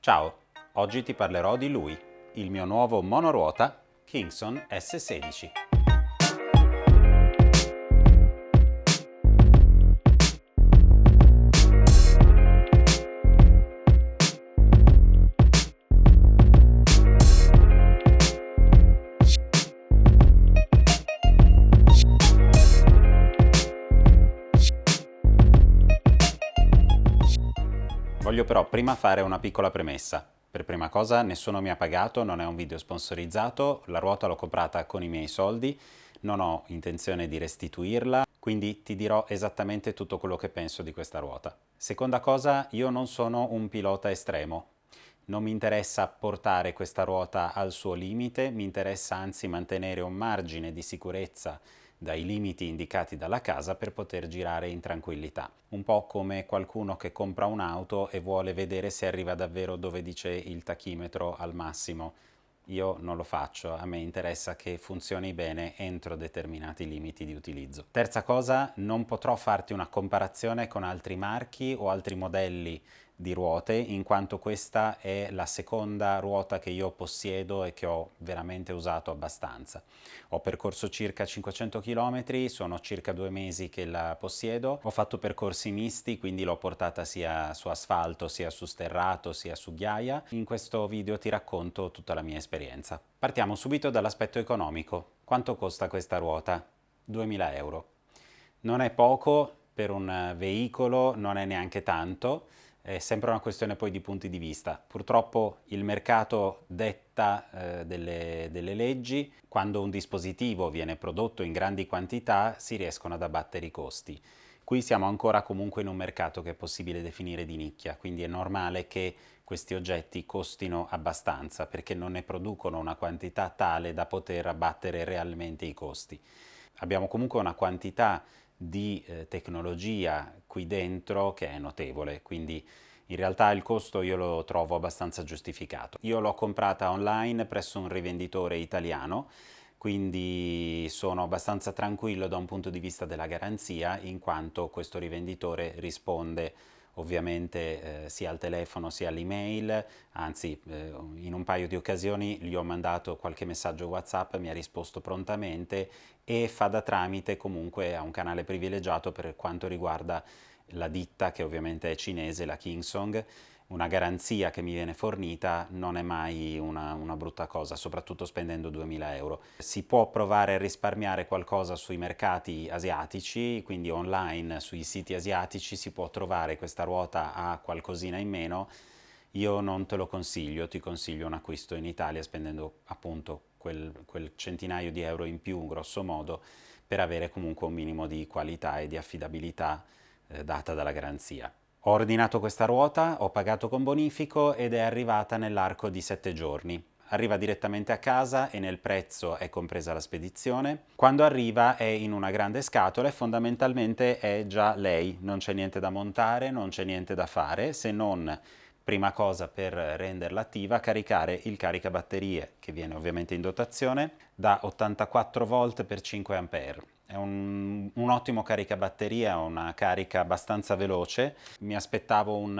Ciao, oggi ti parlerò di lui, il mio nuovo monoruota Kingson S16. Voglio però prima fare una piccola premessa. Per prima cosa, nessuno mi ha pagato, non è un video sponsorizzato, la ruota l'ho comprata con i miei soldi, non ho intenzione di restituirla, quindi ti dirò esattamente tutto quello che penso di questa ruota. Seconda cosa, io non sono un pilota estremo. Non mi interessa portare questa ruota al suo limite, mi interessa anzi mantenere un margine di sicurezza dai limiti indicati dalla casa per poter girare in tranquillità. Un po' come qualcuno che compra un'auto e vuole vedere se arriva davvero dove dice il tachimetro al massimo. Io non lo faccio, a me interessa che funzioni bene entro determinati limiti di utilizzo. Terza cosa, non potrò farti una comparazione con altri marchi o altri modelli di ruote, in quanto questa è la seconda ruota che io possiedo e che ho veramente usato abbastanza. Ho percorso circa 500 km, sono circa 2 mesi che la possiedo, ho fatto percorsi misti, quindi l'ho portata sia su asfalto, sia su sterrato, sia su ghiaia. In questo video ti racconto tutta la mia esperienza. Partiamo subito dall'aspetto economico. Quanto costa questa ruota? 2000 euro. Non è poco per un veicolo, non è neanche tanto, è sempre una questione poi di punti di vista. Purtroppo il mercato detta delle leggi, quando un dispositivo viene prodotto in grandi quantità si riescono ad abbattere i costi. Qui siamo ancora comunque in un mercato che è possibile definire di nicchia, quindi è normale che questi oggetti costino abbastanza perché non ne producono una quantità tale da poter abbattere realmente i costi. Abbiamo comunque una quantità di tecnologia qui dentro che è notevole, quindi in realtà il costo io lo trovo abbastanza giustificato. Io l'ho comprata online presso un rivenditore italiano, quindi sono abbastanza tranquillo da un punto di vista della garanzia, in quanto questo rivenditore risponde ovviamente sia al telefono sia all'email, anzi in un paio di occasioni gli ho mandato qualche messaggio WhatsApp, mi ha risposto prontamente e fa da tramite comunque a un canale privilegiato per quanto riguarda la ditta, che ovviamente è cinese, la Kingsong. Una garanzia che mi viene fornita non è mai una brutta cosa, soprattutto spendendo 2000 euro. Si può provare a risparmiare qualcosa sui mercati asiatici, quindi online sui siti asiatici si può trovare questa ruota a qualcosina in meno. Io non te lo consiglio, ti consiglio un acquisto in Italia spendendo appunto quel centinaio di euro in più, grosso modo, per avere comunque un minimo di qualità e di affidabilità data dalla garanzia. Ho ordinato questa ruota, ho pagato con bonifico ed è arrivata nell'arco di 7 giorni. Arriva direttamente a casa e nel prezzo è compresa la spedizione. Quando arriva è in una grande scatola e fondamentalmente è già lei, non c'è niente da montare, non c'è niente da fare, se non, prima cosa per renderla attiva, caricare il caricabatterie, che viene ovviamente in dotazione, da 84 volt per 5 ampere. È un ottimo caricabatteria, una carica abbastanza veloce. Mi aspettavo un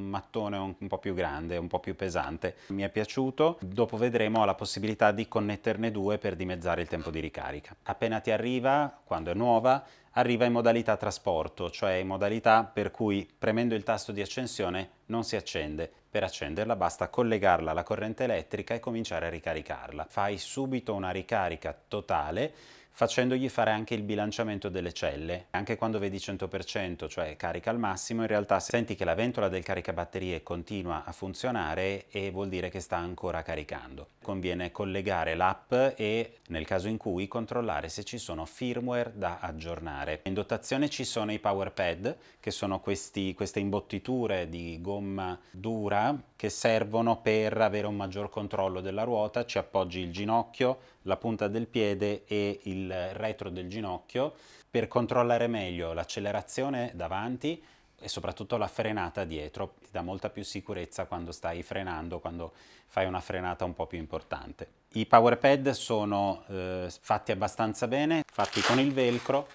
mattone un po' più grande, un po' più pesante. Mi è piaciuto. Dopo vedremo la possibilità di connetterne due per dimezzare il tempo di ricarica. Appena ti arriva, quando è nuova, arriva in modalità trasporto, cioè in modalità per cui premendo il tasto di accensione non si accende. Per accenderla basta collegarla alla corrente elettrica e cominciare a ricaricarla. Fai subito una ricarica totale, facendogli fare anche il bilanciamento delle celle. Anche quando vedi 100%, cioè carica al massimo, in realtà senti che la ventola del caricabatterie continua a funzionare e vuol dire che sta ancora caricando. Conviene collegare l'app e, nel caso in cui, controllare se ci sono firmware da aggiornare. In dotazione ci sono i power pad, che sono queste imbottiture di gomma dura che servono per avere un maggior controllo della ruota. Ci appoggi il ginocchio, la punta del piede e il retro del ginocchio per controllare meglio l'accelerazione davanti e soprattutto la frenata dietro. Ti dà molta più sicurezza quando stai frenando, quando fai una frenata un po' più importante. I power pad sono fatti abbastanza bene, fatti con il velcro,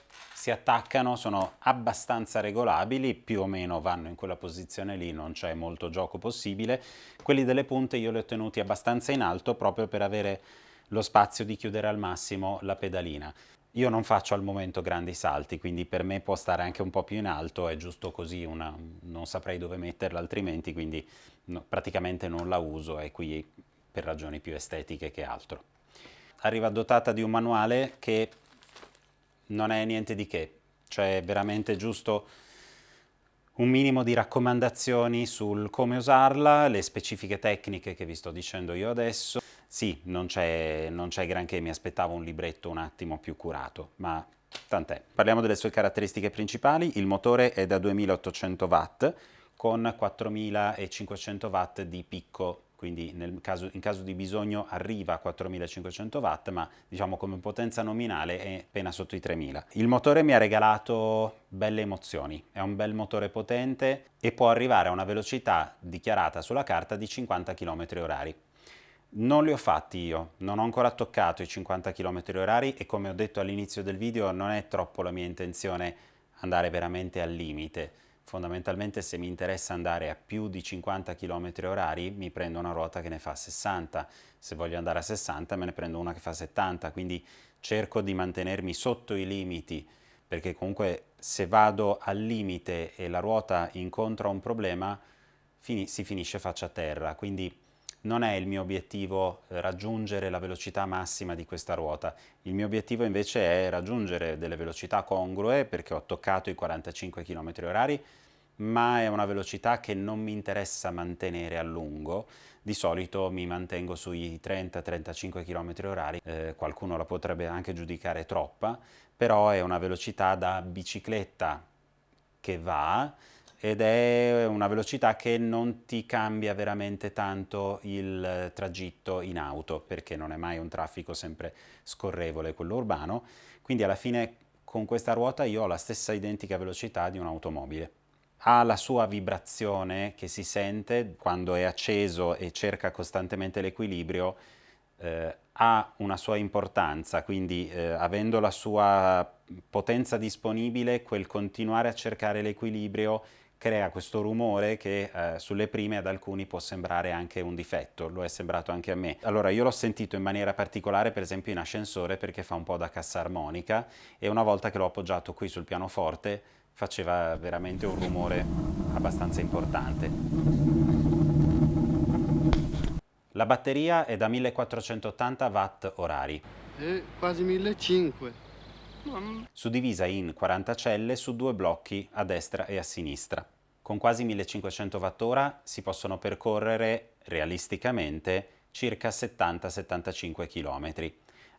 si attaccano, sono abbastanza regolabili, più o meno vanno in quella posizione lì, non c'è molto gioco possibile. Quelli delle punte io li ho tenuti abbastanza in alto proprio per avere lo spazio di chiudere al massimo la pedalina. Io non faccio al momento grandi salti, quindi per me può stare anche un po' più in alto, è giusto così, non saprei dove metterla altrimenti, quindi praticamente non la uso, è qui per ragioni più estetiche che altro. Arriva dotata di un manuale che non è niente di che, cioè veramente giusto un minimo di raccomandazioni sul come usarla, le specifiche tecniche che vi sto dicendo io adesso. Sì, non c'è granché, mi aspettavo un libretto un attimo più curato, ma tant'è. Parliamo delle sue caratteristiche principali. Il motore è da 2800 watt con 4500 watt di picco, quindi in caso di bisogno arriva a 4500 watt, ma diciamo come potenza nominale è appena sotto i 3000. Il motore mi ha regalato belle emozioni, è un bel motore potente e può arrivare a una velocità dichiarata sulla carta di 50 km/h. Non li ho fatti io, non ho ancora toccato i 50 km/h e come ho detto all'inizio del video non è troppo la mia intenzione andare veramente al limite. Fondamentalmente se mi interessa andare a più di 50 km/h mi prendo una ruota che ne fa 60, se voglio andare a 60 me ne prendo una che fa 70, quindi cerco di mantenermi sotto i limiti, perché comunque se vado al limite e la ruota incontra un problema si finisce faccia a terra, quindi non è il mio obiettivo raggiungere la velocità massima di questa ruota, il mio obiettivo invece è raggiungere delle velocità congrue perché ho toccato i 45 km/h, ma è una velocità che non mi interessa mantenere a lungo. Di solito mi mantengo sui 30-35 km/h, qualcuno la potrebbe anche giudicare troppa, però è una velocità da bicicletta che va ed è una velocità che non ti cambia veramente tanto il tragitto in auto, perché non è mai un traffico sempre scorrevole quello urbano, quindi alla fine con questa ruota io ho la stessa identica velocità di un'automobile. Ha la sua vibrazione che si sente quando è acceso e cerca costantemente l'equilibrio, ha una sua importanza, quindi avendo la sua potenza disponibile, quel continuare a cercare l'equilibrio crea questo rumore che sulle prime ad alcuni può sembrare anche un difetto, lo è sembrato anche a me. Allora io l'ho sentito in maniera particolare per esempio in ascensore perché fa un po' da cassa armonica e una volta che l'ho appoggiato qui sul pianoforte faceva veramente un rumore abbastanza importante. La batteria è da 1480 watt orari, Quasi 1500. suddivisa in 40 celle su due blocchi a destra e a sinistra. Con quasi 1500 Wh si possono percorrere realisticamente circa 70-75 km,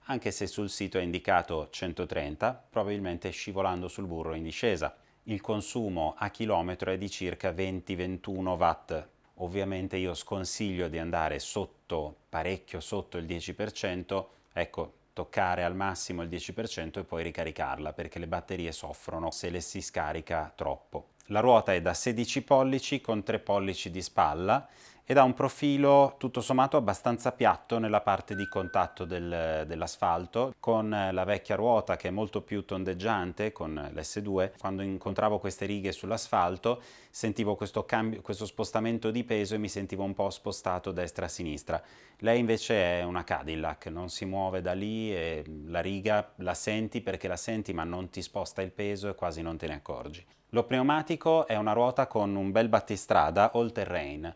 anche se sul sito è indicato 130, probabilmente scivolando sul burro in discesa. Il consumo a chilometro è di circa 20-21 watt. Ovviamente io sconsiglio di andare sotto, parecchio sotto il 10%, ecco, toccare al massimo il 10% e poi ricaricarla, perché le batterie soffrono se le si scarica troppo. La ruota è da 16 pollici con 3 pollici di spalla ed ha un profilo tutto sommato abbastanza piatto nella parte di contatto dell'asfalto, con la vecchia ruota che è molto più tondeggiante, con l'S2. Quando incontravo queste righe sull'asfalto sentivo questo spostamento di peso e mi sentivo un po' spostato destra-sinistra. Lei invece è una Cadillac, non si muove da lì e la riga la senti perché la senti ma non ti sposta il peso e quasi non te ne accorgi. Lo pneumatico è una ruota con un bel battistrada all terrain.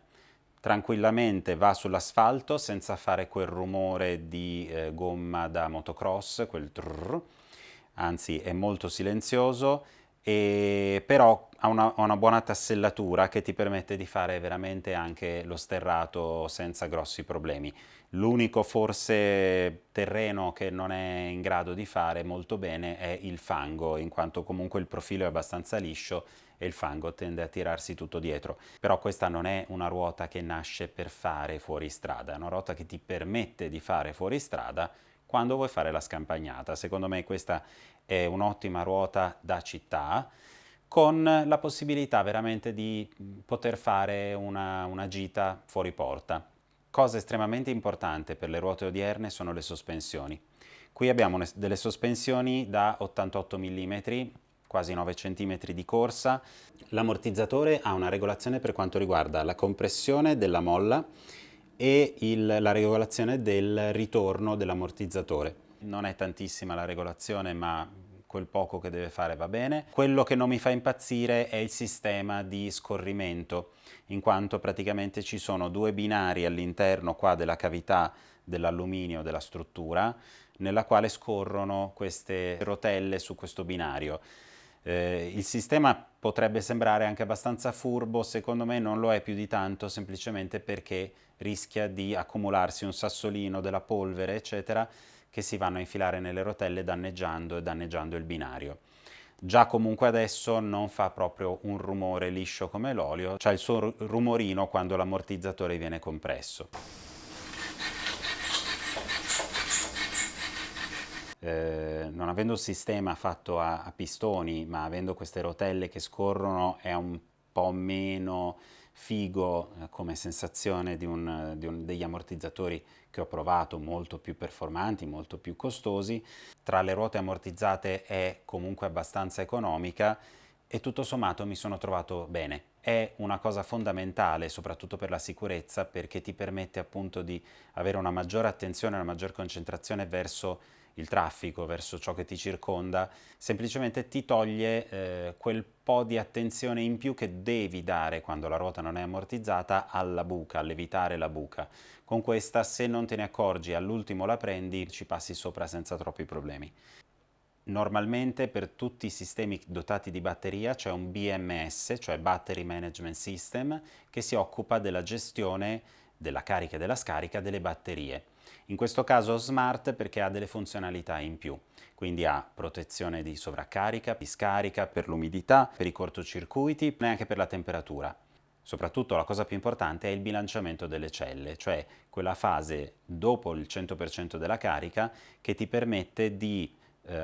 Tranquillamente va sull'asfalto senza fare quel rumore di gomma da motocross, quel trrr, anzi è molto silenzioso, però ha una buona tassellatura che ti permette di fare veramente anche lo sterrato senza grossi problemi. L'unico forse terreno che non è in grado di fare molto bene è il fango, in quanto comunque il profilo è abbastanza liscio e il fango tende a tirarsi tutto dietro. Però questa non è una ruota che nasce per fare fuoristrada, è una ruota che ti permette di fare fuoristrada quando vuoi fare la scampagnata. Secondo me questa è un'ottima ruota da città, con la possibilità veramente di poter fare una gita fuori porta. Cosa estremamente importante per le ruote odierne sono le sospensioni. Qui abbiamo delle sospensioni da 88 mm, quasi 9 cm di corsa. L'ammortizzatore ha una regolazione per quanto riguarda la compressione della molla e la regolazione del ritorno dell'ammortizzatore. Non è tantissima la regolazione, ma quel poco che deve fare va bene. Quello che non mi fa impazzire è il sistema di scorrimento, in quanto praticamente ci sono due binari all'interno qua della cavità dell'alluminio della struttura, nella quale scorrono queste rotelle su questo binario. Il sistema potrebbe sembrare anche abbastanza furbo, secondo me non lo è più di tanto, semplicemente perché rischia di accumularsi un sassolino della polvere, eccetera, che si vanno a infilare nelle rotelle danneggiando il binario. Già comunque adesso non fa proprio un rumore liscio come l'olio, c'ha il suo rumorino quando l'ammortizzatore viene compresso. Non avendo un sistema fatto a pistoni, ma avendo queste rotelle che scorrono, è un po' meno figo come sensazione degli ammortizzatori che ho provato, molto più performanti, molto più costosi. Tra le ruote ammortizzate è comunque abbastanza economica e tutto sommato mi sono trovato bene. È una cosa fondamentale, soprattutto per la sicurezza, perché ti permette appunto di avere una maggiore attenzione, una maggior concentrazione verso il traffico, verso ciò che ti circonda, semplicemente ti toglie quel po' di attenzione in più che devi dare quando la ruota non è ammortizzata alla buca, all'evitare la buca. Con questa, se non te ne accorgi, all'ultimo la prendi, ci passi sopra senza troppi problemi. Normalmente per tutti i sistemi dotati di batteria c'è un BMS, cioè Battery Management System, che si occupa della gestione della carica e della scarica delle batterie. In questo caso smart perché ha delle funzionalità in più, quindi ha protezione di sovraccarica, di scarica, per l'umidità, per i cortocircuiti e anche per la temperatura. Soprattutto la cosa più importante è il bilanciamento delle celle, cioè quella fase dopo il 100% della carica che ti permette di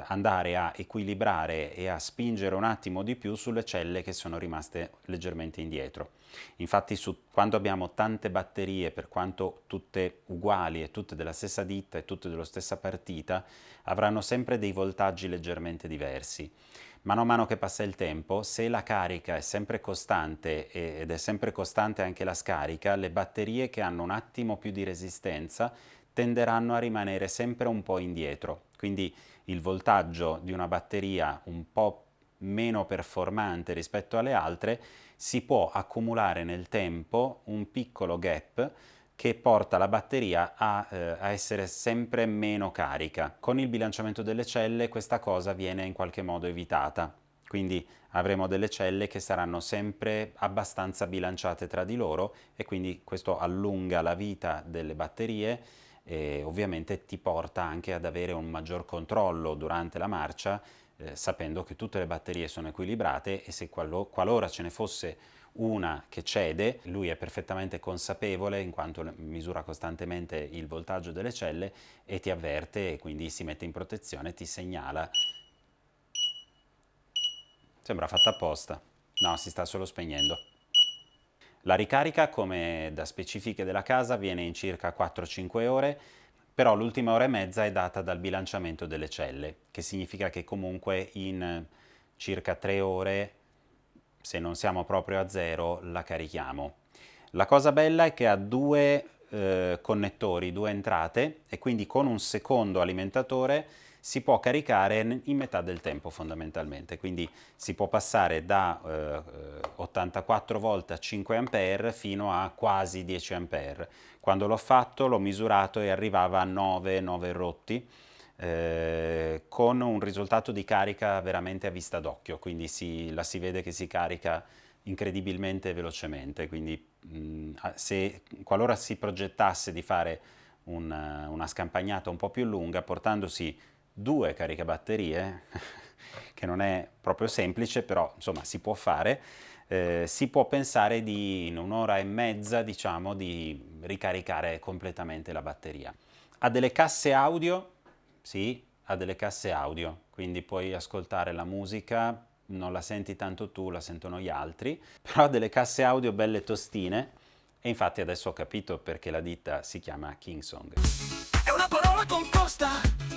andare a equilibrare e a spingere un attimo di più sulle celle che sono rimaste leggermente indietro. Infatti quando abbiamo tante batterie, per quanto tutte uguali e tutte della stessa ditta e tutte della stessa partita, avranno sempre dei voltaggi leggermente diversi. Mano a mano che passa il tempo, se la carica è sempre costante ed è sempre costante anche la scarica, le batterie che hanno un attimo più di resistenza tenderanno a rimanere sempre un po' indietro. Quindi il voltaggio di una batteria un po' meno performante rispetto alle altre si può accumulare nel tempo un piccolo gap che porta la batteria a essere sempre meno carica. Con il bilanciamento delle celle questa cosa viene in qualche modo evitata, quindi avremo delle celle che saranno sempre abbastanza bilanciate tra di loro e quindi questo allunga la vita delle batterie e ovviamente ti porta anche ad avere un maggior controllo durante la marcia, sapendo che tutte le batterie sono equilibrate e se qualora ce ne fosse una che cede, lui è perfettamente consapevole in quanto misura costantemente il voltaggio delle celle e ti avverte e quindi si mette in protezione, ti segnala. Sembra fatta apposta. No, si sta solo spegnendo. La ricarica, come da specifiche della casa, avviene in circa 4-5 ore, però l'ultima ora e mezza è data dal bilanciamento delle celle, che significa che comunque in circa 3 ore, se non siamo proprio a zero, la carichiamo. La cosa bella è che ha due connettori, due entrate, e quindi con un secondo alimentatore si può caricare in metà del tempo fondamentalmente, quindi si può passare da 84 volt a 5 A fino a quasi 10 A. Quando l'ho fatto l'ho misurato e arrivava a 9 rotti, con un risultato di carica veramente a vista d'occhio, quindi la si vede che si carica incredibilmente velocemente, quindi qualora si progettasse di fare una scampagnata un po' più lunga portandosi 2 caricabatterie, che non è proprio semplice, però insomma si può fare, si può pensare in un'ora e mezza, diciamo, di ricaricare completamente la batteria. Ha delle casse audio, sì, ha delle casse audio, quindi puoi ascoltare la musica, non la senti tanto tu, la sentono gli altri, però ha delle casse audio belle tostine e infatti adesso ho capito perché la ditta si chiama Kingsong. È una parola composta,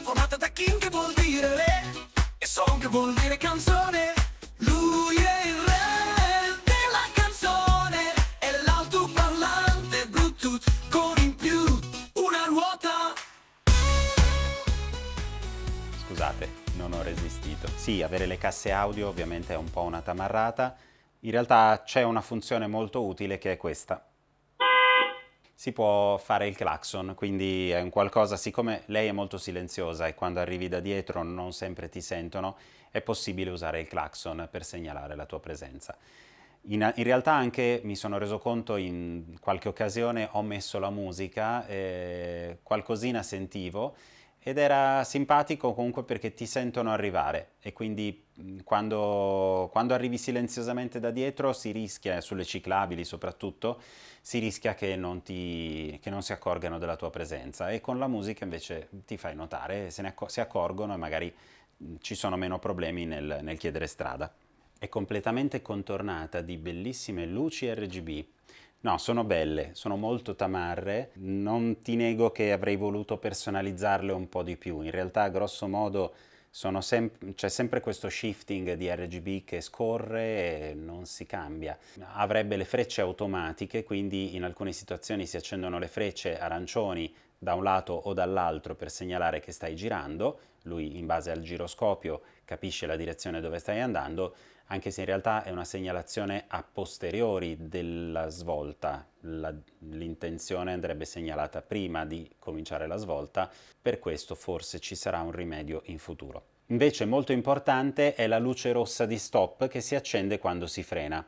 formata da King che vuol dire re. E song vuol dire canzone. Lui è il re della canzone. È l'altoparlante Bluetooth con in più una ruota. Scusate, non ho resistito. Sì, avere le casse audio ovviamente è un po' una tamarrata. In realtà c'è una funzione molto utile che è questa. Si può fare il clacson, quindi è un qualcosa, siccome lei è molto silenziosa e quando arrivi da dietro non sempre ti sentono, è possibile usare il clacson per segnalare la tua presenza. In realtà anche mi sono reso conto in qualche occasione ho messo la musica, qualcosina sentivo ed era simpatico comunque perché ti sentono arrivare e quindi quando arrivi silenziosamente da dietro si rischia, sulle ciclabili soprattutto, si rischia che che non si accorgano della tua presenza e con la musica invece ti fai notare, si accorgono e magari ci sono meno problemi nel chiedere strada. È completamente contornata di bellissime luci RGB. No, sono belle, sono molto tamarre, non ti nego che avrei voluto personalizzarle un po' di più, in realtà grosso modo c'è sempre questo shifting di RGB che scorre e non si cambia. Avrebbe le frecce automatiche, quindi in alcune situazioni si accendono le frecce arancioni da un lato o dall'altro per segnalare che stai girando, lui in base al giroscopio capisce la direzione dove stai andando, anche se in realtà è una segnalazione a posteriori della svolta, l'intenzione andrebbe segnalata prima di cominciare la svolta, per questo forse ci sarà un rimedio in futuro. Invece molto importante è la luce rossa di stop che si accende quando si frena.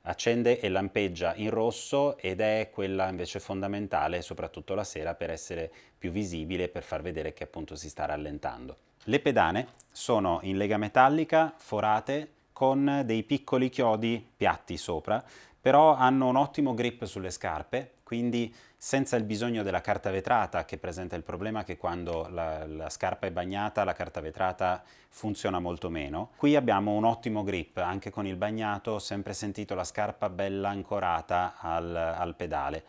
Accende e lampeggia in rosso ed è quella invece fondamentale, soprattutto la sera, per essere più visibile e per far vedere che appunto si sta rallentando. Le pedane sono in lega metallica, forate, con dei piccoli chiodi piatti sopra, però hanno un ottimo grip sulle scarpe, quindi senza il bisogno della carta vetrata, che presenta il problema che quando la scarpa è bagnata la carta vetrata funziona molto meno. Qui abbiamo un ottimo grip, anche con il bagnato ho sempre sentito la scarpa bella ancorata al pedale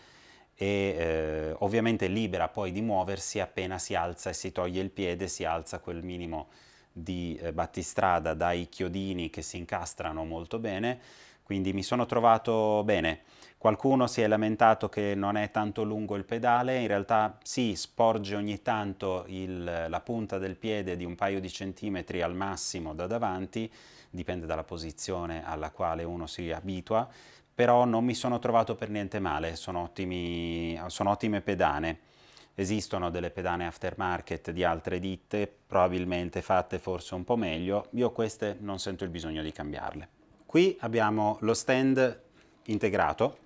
e ovviamente libera poi di muoversi appena si alza e si toglie il piede, si alza quel minimo di battistrada dai chiodini che si incastrano molto bene, quindi mi sono trovato bene. Qualcuno si è lamentato che non è tanto lungo il pedale, in realtà sì, sporge ogni tanto la punta del piede di un paio di centimetri al massimo da davanti, dipende dalla posizione alla quale uno si abitua, però non mi sono trovato per niente male, sono ottime pedane. Esistono delle pedane aftermarket di altre ditte, probabilmente fatte forse un po' meglio, io queste non sento il bisogno di cambiarle. Qui abbiamo lo stand integrato,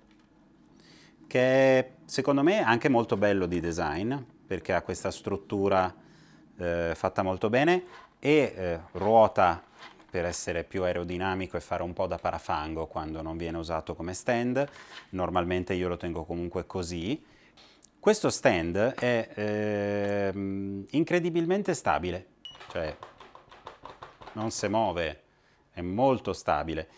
che è secondo me anche molto bello di design, perché ha questa struttura fatta molto bene e ruota per essere più aerodinamico e fare un po' da parafango quando non viene usato come stand. Normalmente io lo tengo comunque così. Questo stand è incredibilmente stabile, cioè non si muove, è molto stabile.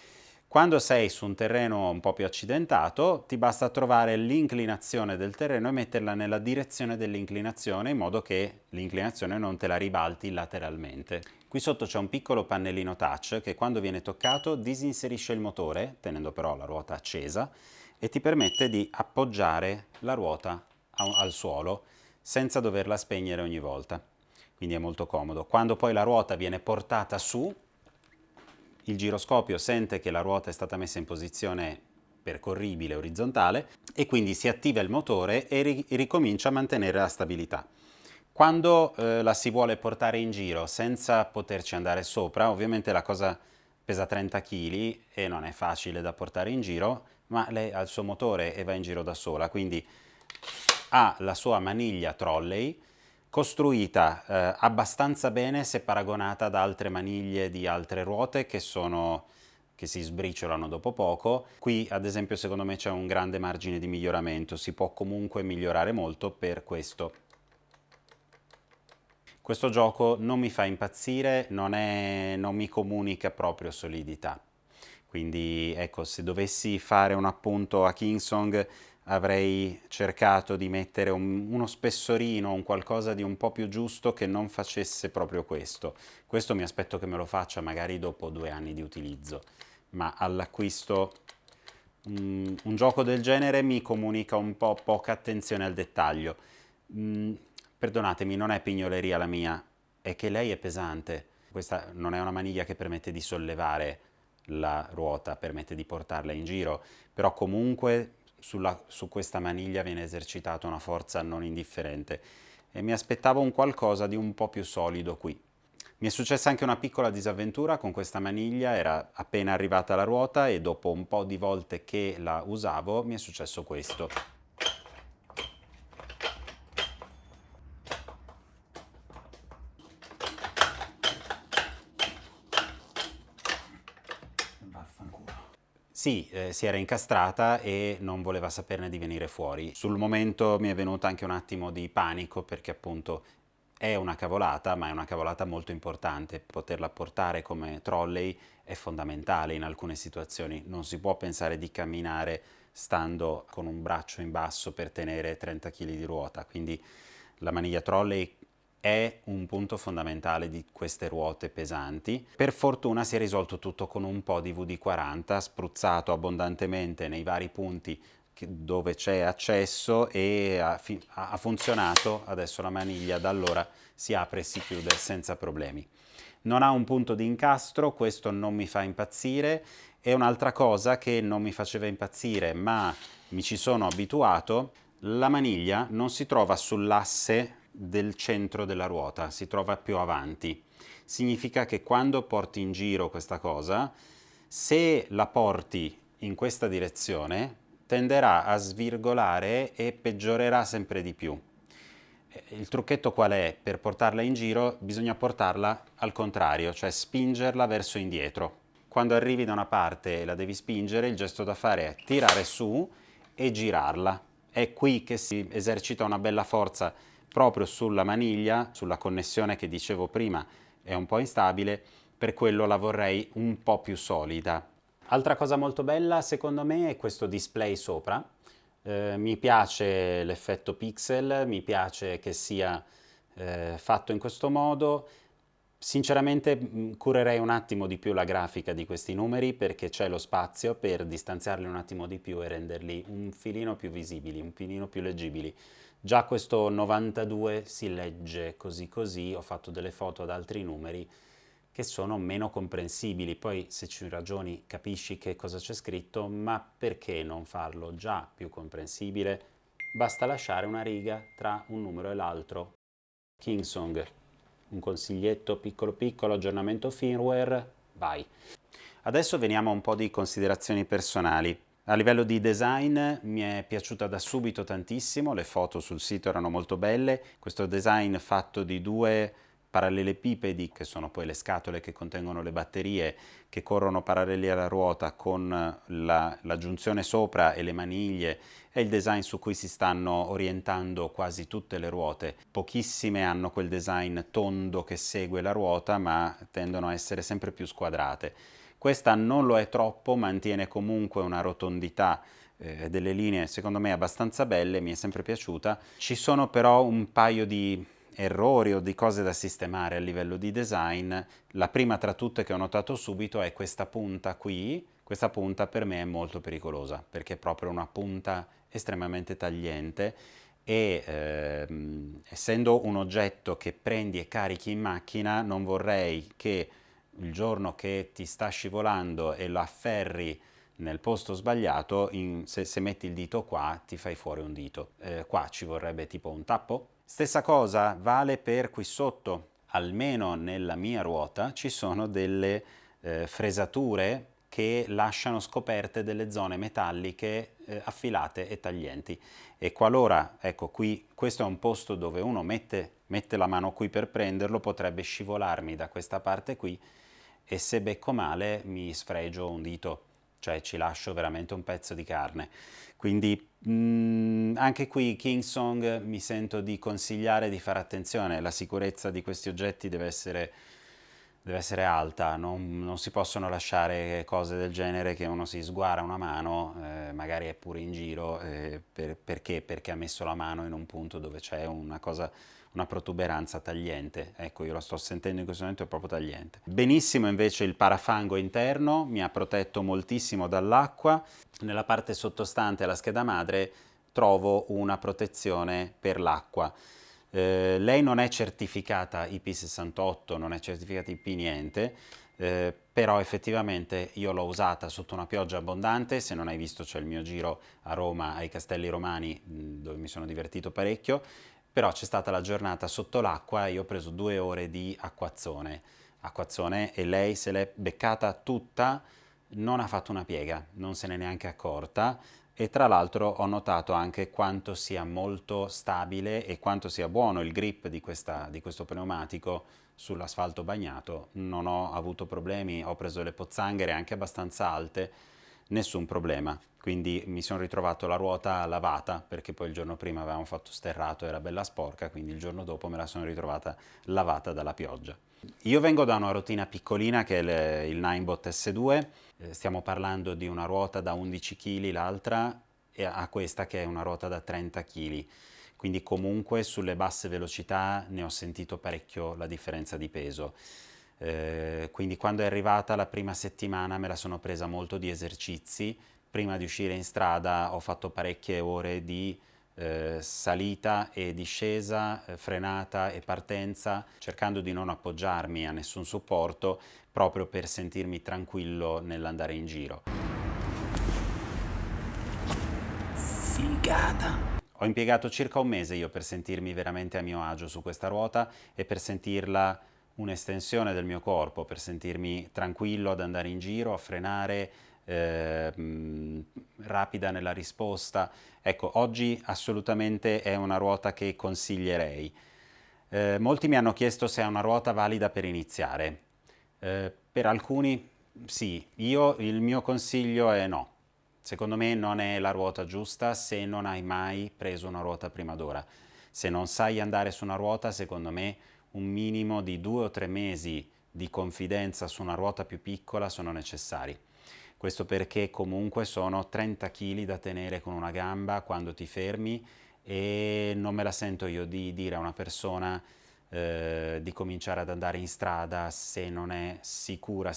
Quando sei su un terreno un po' più accidentato, ti basta trovare l'inclinazione del terreno e metterla nella direzione dell'inclinazione in modo che l'inclinazione non te la ribalti lateralmente. Qui sotto c'è un piccolo pannellino touch che quando viene toccato disinserisce il motore, tenendo però la ruota accesa, e ti permette di appoggiare la ruota al suolo senza doverla spegnere ogni volta. Quindi è molto comodo. Quando poi la ruota viene portata su, il giroscopio sente che la ruota è stata messa in posizione percorribile orizzontale e quindi si attiva il motore e ricomincia a mantenere la stabilità. Quando la si vuole portare in giro senza poterci andare sopra, ovviamente la cosa pesa 30 kg e non è facile da portare in giro, ma lei ha il suo motore e va in giro da sola, quindi ha la sua maniglia trolley costruita abbastanza bene se paragonata ad altre maniglie di altre ruote che si sbriciolano dopo poco. Qui ad esempio secondo me c'è un grande margine di miglioramento, si può comunque migliorare molto per questo. Questo gioco non mi fa impazzire, non mi comunica proprio solidità. Quindi ecco, se dovessi fare un appunto a Kingsong avrei cercato di mettere uno spessorino, un qualcosa di un po' più giusto che non facesse proprio questo. Questo mi aspetto che me lo faccia magari dopo 2 anni di utilizzo, ma all'acquisto un gioco del genere mi comunica un po' poca attenzione al dettaglio. Perdonatemi, non è pignoleria la mia, è che lei è pesante. Questa non è una maniglia che permette di sollevare la ruota, permette di portarla in giro, però comunque su questa maniglia viene esercitata una forza non indifferente e mi aspettavo un qualcosa di un po' più solido qui. Mi è successa anche una piccola disavventura con questa maniglia, era appena arrivata la ruota e dopo un po' di volte che la usavo mi è successo questo. Sì, si era incastrata e non voleva saperne di venire fuori. Sul momento mi è venuto anche un attimo di panico perché appunto è una cavolata, ma è una cavolata molto importante. Poterla portare come trolley è fondamentale in alcune situazioni. Non si può pensare di camminare stando con un braccio in basso per tenere 30 kg di ruota, quindi la maniglia trolley è un punto fondamentale di queste ruote pesanti. Per fortuna si è risolto tutto con un po' di WD-40 spruzzato abbondantemente nei vari punti dove c'è accesso e ha funzionato. Adesso la maniglia da allora si apre e si chiude senza problemi. Non ha un punto di incastro, questo non mi fa impazzire. E un'altra cosa che non mi faceva impazzire, ma mi ci sono abituato, la maniglia non si trova sull'asse del centro della ruota, si trova più avanti. Significa che quando porti in giro questa cosa, se la porti in questa direzione, tenderà a svirgolare e peggiorerà sempre di più. Il trucchetto qual è? Per portarla in giro bisogna portarla al contrario, cioè spingerla verso indietro. Quando arrivi da una parte e la devi spingere, il gesto da fare è tirare su e girarla. È qui che si esercita una bella forza proprio sulla maniglia, sulla connessione che dicevo prima è un po' instabile, per quello la vorrei un po' più solida. Altra cosa molto bella secondo me è questo display sopra. Mi piace l'effetto pixel, mi piace che sia fatto in questo modo. Sinceramente curerei un attimo di più la grafica di questi numeri perché c'è lo spazio per distanziarli un attimo di più e renderli un filino più visibili, un filino più leggibili. Già questo 92 si legge così così, ho fatto delle foto ad altri numeri che sono meno comprensibili. Poi se ci ragioni capisci che cosa c'è scritto, ma perché non farlo già più comprensibile? Basta lasciare una riga tra un numero e l'altro. Kingsong, un consiglietto piccolo piccolo, aggiornamento firmware, vai. Adesso veniamo a un po' di considerazioni personali. A livello di design mi è piaciuta da subito tantissimo, le foto sul sito erano molto belle, questo design fatto di 2 parallelepipedi, che sono poi le scatole che contengono le batterie, che corrono paralleli alla ruota con la giunzione sopra e le maniglie, è il design su cui si stanno orientando quasi tutte le ruote. Pochissime hanno quel design tondo che segue la ruota, ma tendono a essere sempre più squadrate. Questa non lo è troppo, mantiene comunque una rotondità delle linee secondo me abbastanza belle, mi è sempre piaciuta. Ci sono però un paio di errori o di cose da sistemare a livello di design. La prima tra tutte che ho notato subito è questa punta qui. Questa punta per me è molto pericolosa perché è proprio una punta estremamente tagliente e essendo un oggetto che prendi e carichi in macchina non vorrei che il giorno che ti sta scivolando e lo afferri nel posto sbagliato, se metti il dito qua ti fai fuori un dito. Qua ci vorrebbe tipo un tappo. Stessa cosa vale per qui sotto. Almeno nella mia ruota ci sono delle fresature che lasciano scoperte delle zone metalliche affilate e taglienti. E qualora, ecco qui, questo è un posto dove uno mette la mano qui per prenderlo, potrebbe scivolarmi da questa parte qui e se becco male mi sfregio un dito, cioè ci lascio veramente un pezzo di carne. Quindi anche qui Kingsong mi sento di consigliare di fare attenzione, la sicurezza di questi oggetti deve essere deve essere alta, non si possono lasciare cose del genere che uno si sguara una mano, magari è pure in giro, perché? Perché ha messo la mano in un punto dove c'è una protuberanza tagliente. Ecco, io la sto sentendo in questo momento, è proprio tagliente. Benissimo invece il parafango interno, mi ha protetto moltissimo dall'acqua. Nella parte sottostante alla scheda madre trovo una protezione per l'acqua. Lei non è certificata IP68, non è certificata IP niente, però effettivamente io l'ho usata sotto una pioggia abbondante. Se non hai visto, c'è il mio giro a Roma ai Castelli Romani, dove mi sono divertito parecchio, però c'è stata la giornata sotto l'acqua e io ho preso 2 ore di acquazzone e lei se l'è beccata tutta, non ha fatto una piega, non se n'è neanche accorta. E tra l'altro ho notato anche quanto sia molto stabile e quanto sia buono il grip di questo pneumatico sull'asfalto bagnato. Non ho avuto problemi, ho preso le pozzanghere anche abbastanza alte, nessun problema. Quindi mi sono ritrovato la ruota lavata, perché poi il giorno prima avevamo fatto sterrato, era bella sporca, quindi il giorno dopo me la sono ritrovata lavata dalla pioggia. Io vengo da una ruotina piccolina che è il Ninebot S2, stiamo parlando di una ruota da 11 kg l'altra e a questa che è una ruota da 30 kg, quindi comunque sulle basse velocità ne ho sentito parecchio la differenza di peso. Quindi quando è arrivata la prima settimana me la sono presa molto di esercizi. Prima di uscire in strada ho fatto parecchie ore di salita e discesa, frenata e partenza, cercando di non appoggiarmi a nessun supporto, proprio per sentirmi tranquillo nell'andare in giro. Figata. Ho impiegato circa un mese io per sentirmi veramente a mio agio su questa ruota e per sentirla un'estensione del mio corpo, per sentirmi tranquillo ad andare in giro, a frenare, rapida nella risposta. Ecco, oggi assolutamente è una ruota che consiglierei. Molti mi hanno chiesto se è una ruota valida per iniziare. Per alcuni sì, il mio consiglio è no. Secondo me non è la ruota giusta se non hai mai preso una ruota prima d'ora. Se non sai andare su una ruota, secondo me un minimo di 2 o 3 mesi di confidenza su una ruota più piccola sono necessari. Questo perché comunque sono 30 kg da tenere con una gamba quando ti fermi e non me la sento io di dire a una persona di cominciare ad andare in strada se non è sicura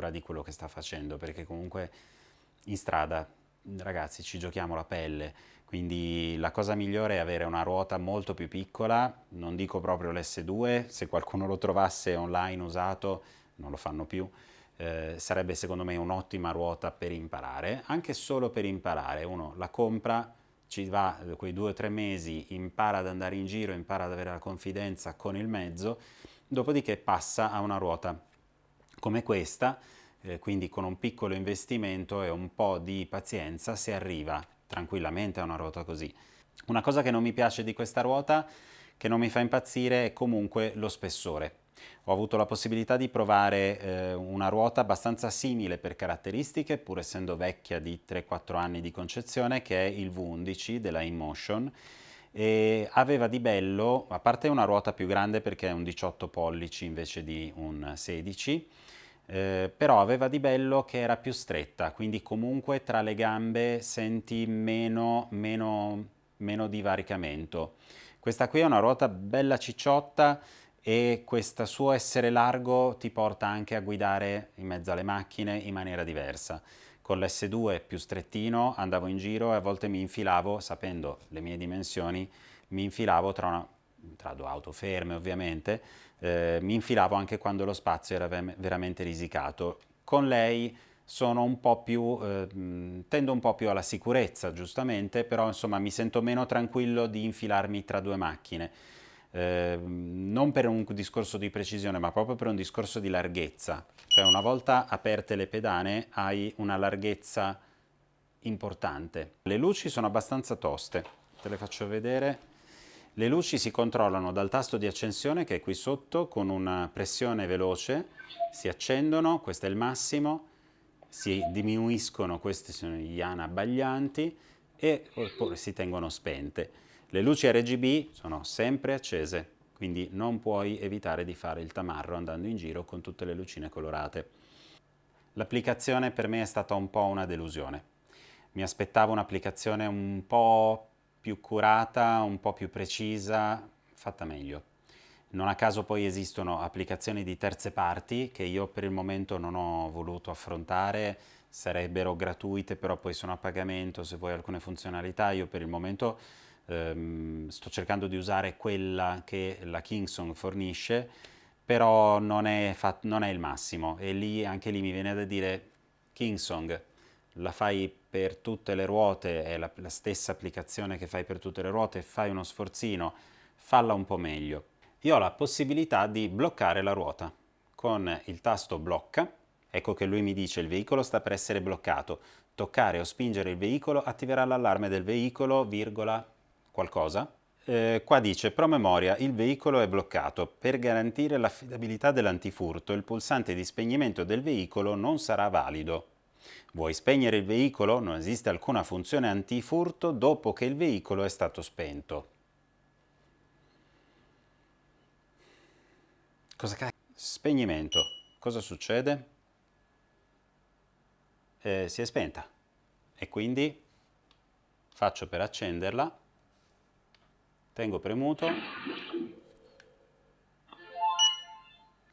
di quello che sta facendo, perché comunque in strada, ragazzi, ci giochiamo la pelle. Quindi la cosa migliore è avere una ruota molto più piccola, non dico proprio l'S2, se qualcuno lo trovasse online usato, non lo fanno più, sarebbe secondo me un'ottima ruota per imparare, anche solo per imparare. Uno la compra, ci va quei 2 o 3 mesi, impara ad andare in giro, impara ad avere la confidenza con il mezzo, dopodiché passa a una ruota come questa, quindi con un piccolo investimento e un po' di pazienza si arriva tranquillamente a una ruota così. Una cosa che non mi piace di questa ruota, che non mi fa impazzire, è comunque lo spessore. Ho avuto la possibilità di provare una ruota abbastanza simile per caratteristiche, pur essendo vecchia di 3-4 anni di concezione, che è il V11 della InMotion, e aveva di bello, a parte una ruota più grande perché è un 18 pollici invece di un 16, però aveva di bello che era più stretta, quindi comunque tra le gambe senti meno divaricamento. Questa qui è una ruota bella cicciotta e questo suo essere largo ti porta anche a guidare in mezzo alle macchine in maniera diversa. Con l'S2 più strettino andavo in giro e a volte mi infilavo, sapendo le mie dimensioni, mi infilavo tra 2 auto ferme ovviamente, mi infilavo anche quando lo spazio era veramente risicato. Con lei sono un po' più, tendo un po' più alla sicurezza, giustamente, però insomma mi sento meno tranquillo di infilarmi tra 2 macchine. Non per un discorso di precisione, ma proprio per un discorso di larghezza. Cioè una volta aperte le pedane hai una larghezza importante. Le luci sono abbastanza toste, te le faccio vedere. Le luci si controllano dal tasto di accensione che è qui sotto, con una pressione veloce, si accendono, questo è il massimo, si diminuiscono, questi sono gli IAN abbaglianti e poi si tengono spente. Le luci RGB sono sempre accese, quindi non puoi evitare di fare il tamarro andando in giro con tutte le lucine colorate. L'applicazione per me è stata un po' una delusione. Mi aspettavo un'applicazione un po' più curata, un po' più precisa, fatta meglio. Non a caso poi esistono applicazioni di terze parti che io per il momento non ho voluto affrontare, sarebbero gratuite però poi sono a pagamento se vuoi alcune funzionalità. Io per il momento sto cercando di usare quella che la Kingsong fornisce, però non è il massimo e anche lì mi viene da dire Kingsong la fai per tutte le ruote, è la stessa applicazione che fai per tutte le ruote, fai uno sforzino, falla un po' meglio. Io ho la possibilità di bloccare la ruota con il tasto blocca. Ecco che lui mi dice il veicolo sta per essere bloccato. Toccare o spingere il veicolo attiverà l'allarme del veicolo, virgola, qualcosa. Qua dice promemoria, il veicolo è bloccato. Per garantire l'affidabilità dell'antifurto, il pulsante di spegnimento del veicolo non sarà valido. Vuoi spegnere il veicolo? Non esiste alcuna funzione antifurto dopo che il veicolo è stato spento. Cosa cacchio? Spegnimento. Cosa succede? Si è spenta. E quindi faccio per accenderla, tengo premuto.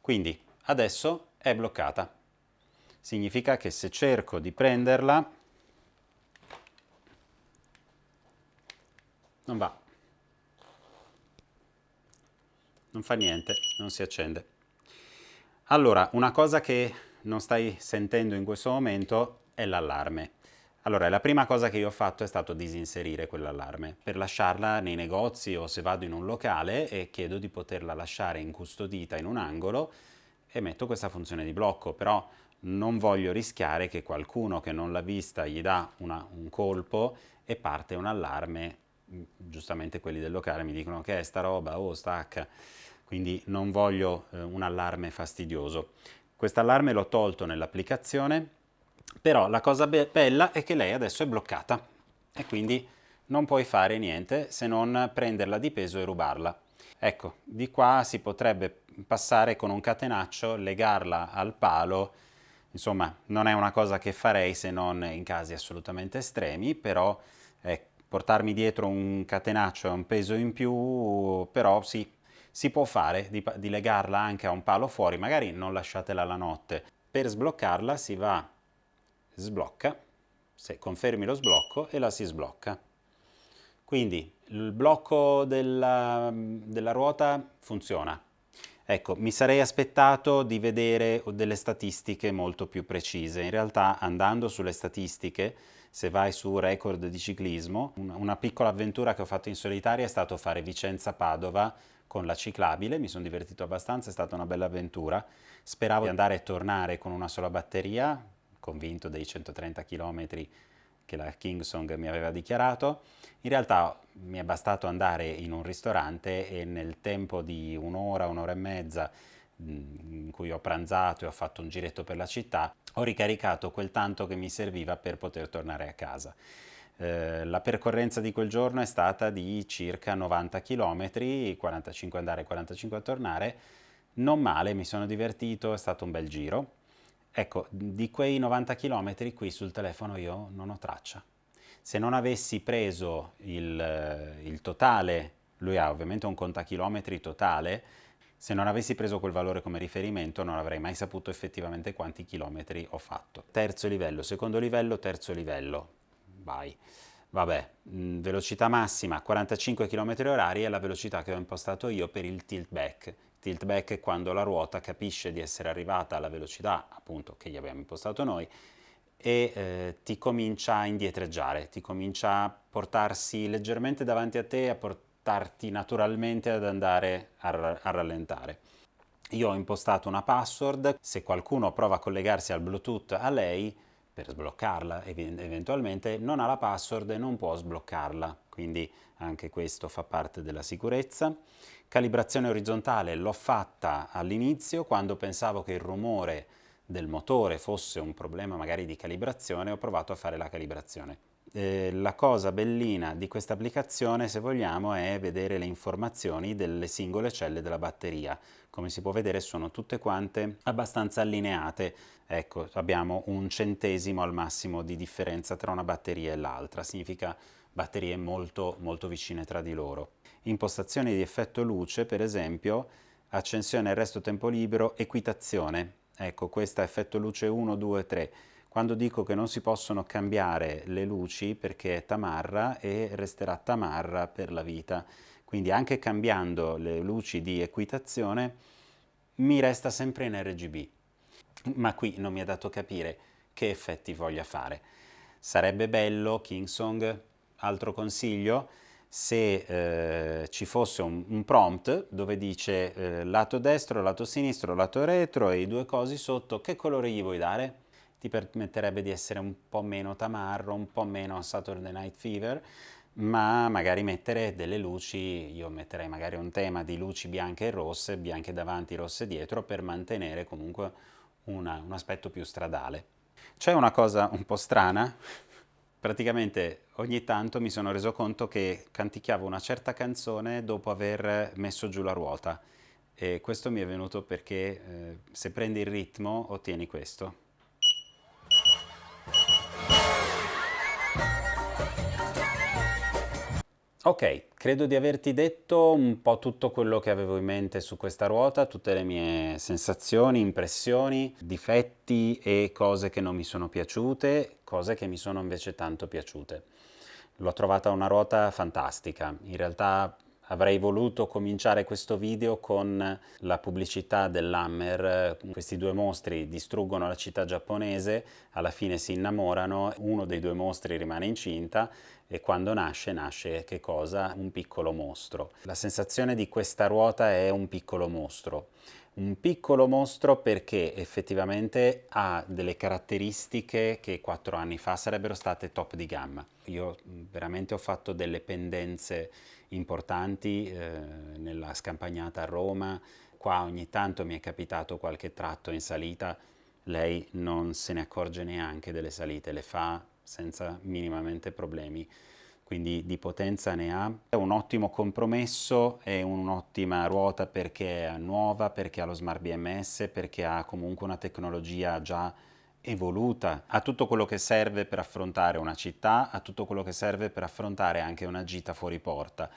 Quindi adesso è bloccata. Significa che se cerco di prenderla, non va. Non fa niente, non si accende. Allora, una cosa che non stai sentendo in questo momento è l'allarme. Allora, la prima cosa che io ho fatto è stato disinserire quell'allarme per lasciarla nei negozi o se vado in un locale e chiedo di poterla lasciare incustodita in un angolo e metto questa funzione di blocco, però non voglio rischiare che qualcuno che non l'ha vista gli dà un colpo e parte un allarme. Giustamente quelli del locale mi dicono che è sta roba, oh stacca, quindi non voglio un allarme fastidioso. Quest'allarme l'ho tolto nell'applicazione, però la cosa bella è che lei adesso è bloccata e quindi non puoi fare niente se non prenderla di peso e rubarla. Ecco, di qua si potrebbe passare con un catenaccio, legarla al palo. Insomma, non è una cosa che farei se non in casi assolutamente estremi, però portarmi dietro un catenaccio è un peso in più, però sì, si può fare di legarla anche a un palo fuori, magari non lasciatela la notte. Per sbloccarla si va, sblocca, se confermi lo sblocco e la si sblocca. Quindi il blocco della ruota funziona. Ecco, mi sarei aspettato di vedere delle statistiche molto più precise. In realtà, andando sulle statistiche, se vai su record di ciclismo, una piccola avventura che ho fatto in solitaria è stato fare Vicenza-Padova con la ciclabile, mi sono divertito abbastanza, è stata una bella avventura. Speravo di andare e tornare con una sola batteria, convinto dei 130 km che la Kingsong mi aveva dichiarato. In realtà mi è bastato andare in un ristorante e nel tempo di un'ora, un'ora e mezza in cui ho pranzato e ho fatto un giretto per la città, ho ricaricato quel tanto che mi serviva per poter tornare a casa. La percorrenza di quel giorno è stata di circa 90 km, 45 andare e 45 a tornare. Non male, mi sono divertito, è stato un bel giro. Ecco, di quei 90 km qui sul telefono io non ho traccia. Se non avessi preso il totale, lui ha ovviamente un contachilometri totale, se non avessi preso quel valore come riferimento non avrei mai saputo effettivamente quanti chilometri ho fatto. Terzo livello, secondo livello, terzo livello. Vai. Vabbè, velocità massima 45 km/h è la velocità che ho impostato io per il tilt back. Tilt back è quando la ruota capisce di essere arrivata alla velocità appunto che gli abbiamo impostato noi e ti comincia a indietreggiare, ti comincia a portarsi leggermente davanti a te, a portarti naturalmente ad andare a rallentare. Io ho impostato una password, se qualcuno prova a collegarsi al Bluetooth a lei, per sbloccarla eventualmente, non ha la password e non può sbloccarla, quindi anche questo fa parte della sicurezza. Calibrazione orizzontale l'ho fatta all'inizio, quando pensavo che il rumore del motore fosse un problema magari di calibrazione, ho provato a fare la calibrazione. La cosa bellina di questa applicazione, se vogliamo, è vedere le informazioni delle singole celle della batteria. Come si può vedere sono tutte quante abbastanza allineate. Ecco, abbiamo 1 centesimo al massimo di differenza tra una batteria e l'altra, significa batterie molto molto vicine tra di loro. Impostazioni di effetto luce, per esempio, accensione e resto tempo libero, equitazione. Ecco, questa è effetto luce 1, 2, 3. Quando dico che non si possono cambiare le luci perché è tamarra e resterà tamarra per la vita. Quindi anche cambiando le luci di equitazione mi resta sempre in RGB. Ma qui non mi è dato capire che effetti voglia fare. Sarebbe bello, Kingsong, altro consiglio, se ci fosse un prompt dove dice lato destro, lato sinistro, lato retro e i due cosi sotto, che colore gli vuoi dare? Ti permetterebbe di essere un po' meno tamarro, un po' meno Saturday Night Fever, ma magari mettere delle luci, io metterei magari un tema di luci bianche e rosse, bianche davanti, rosse dietro, per mantenere comunque un aspetto più stradale. C'è una cosa un po' strana, praticamente ogni tanto mi sono reso conto che canticchiavo una certa canzone dopo aver messo giù la ruota, e questo mi è venuto perché se prendi il ritmo ottieni questo. Ok, credo di averti detto un po' tutto quello che avevo in mente su questa ruota, tutte le mie sensazioni, impressioni, difetti e cose che non mi sono piaciute, cose che mi sono invece tanto piaciute. L'ho trovata una ruota fantastica. In realtà avrei voluto cominciare questo video con la pubblicità dell'Hammer. Questi due mostri distruggono la città giapponese, alla fine si innamorano, uno dei due mostri rimane incinta e quando nasce che cosa? Un piccolo mostro. La sensazione di questa ruota è un piccolo mostro. Un piccolo mostro perché effettivamente ha delle caratteristiche che 4 anni fa sarebbero state top di gamma. Io veramente ho fatto delle pendenze importanti nella scampagnata a Roma. Qua ogni tanto mi è capitato qualche tratto in salita, lei non se ne accorge neanche delle salite, le fa senza minimamente problemi, quindi di potenza ne ha. È un ottimo compromesso, è un'ottima ruota perché è nuova, perché ha lo Smart BMS, perché ha comunque una tecnologia già evoluta, ha tutto quello che serve per affrontare una città, ha tutto quello che serve per affrontare anche una gita fuori porta.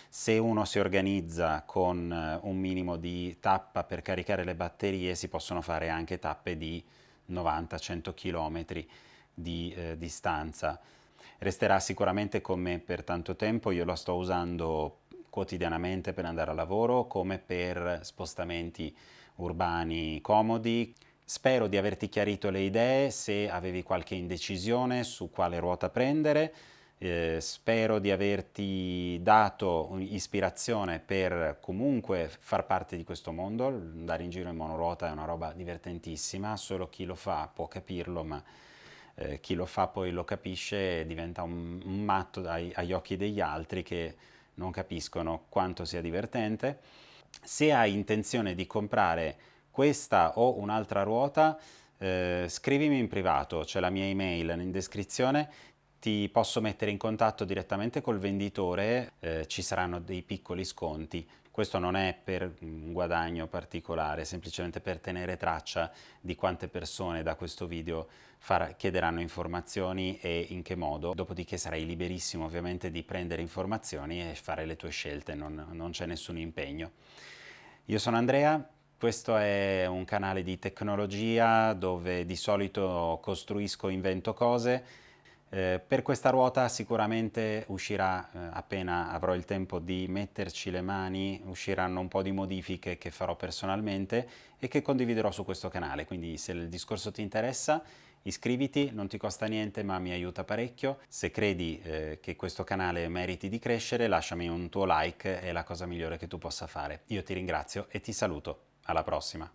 Se uno si organizza con un minimo di tappa per caricare le batterie, si possono fare anche tappe di 90-100 km di distanza. Resterà sicuramente con me per tanto tempo, io la sto usando quotidianamente per andare a lavoro come per spostamenti urbani comodi. Spero di averti chiarito le idee, se avevi qualche indecisione su quale ruota prendere. Spero di averti dato ispirazione per comunque far parte di questo mondo. Andare in giro in monoruota è una roba divertentissima, solo chi lo fa può capirlo, ma chi lo fa poi lo capisce e diventa un matto agli occhi degli altri che non capiscono quanto sia divertente. Se hai intenzione di comprare questa o un'altra ruota, scrivimi in privato, c'è la mia email in descrizione, ti posso mettere in contatto direttamente col venditore, ci saranno dei piccoli sconti. Questo non è per un guadagno particolare, è semplicemente per tenere traccia di quante persone da questo video chiederanno informazioni e in che modo. Dopodiché sarai liberissimo ovviamente di prendere informazioni e fare le tue scelte, non c'è nessun impegno. Io sono Andrea, questo è un canale di tecnologia dove di solito costruisco, invento cose. Per questa ruota sicuramente uscirà, appena avrò il tempo di metterci le mani, usciranno un po' di modifiche che farò personalmente e che condividerò su questo canale, quindi se il discorso ti interessa iscriviti, non ti costa niente ma mi aiuta parecchio. Se credi che questo canale meriti di crescere, lasciami un tuo like, è la cosa migliore che tu possa fare. Io ti ringrazio e ti saluto, alla prossima!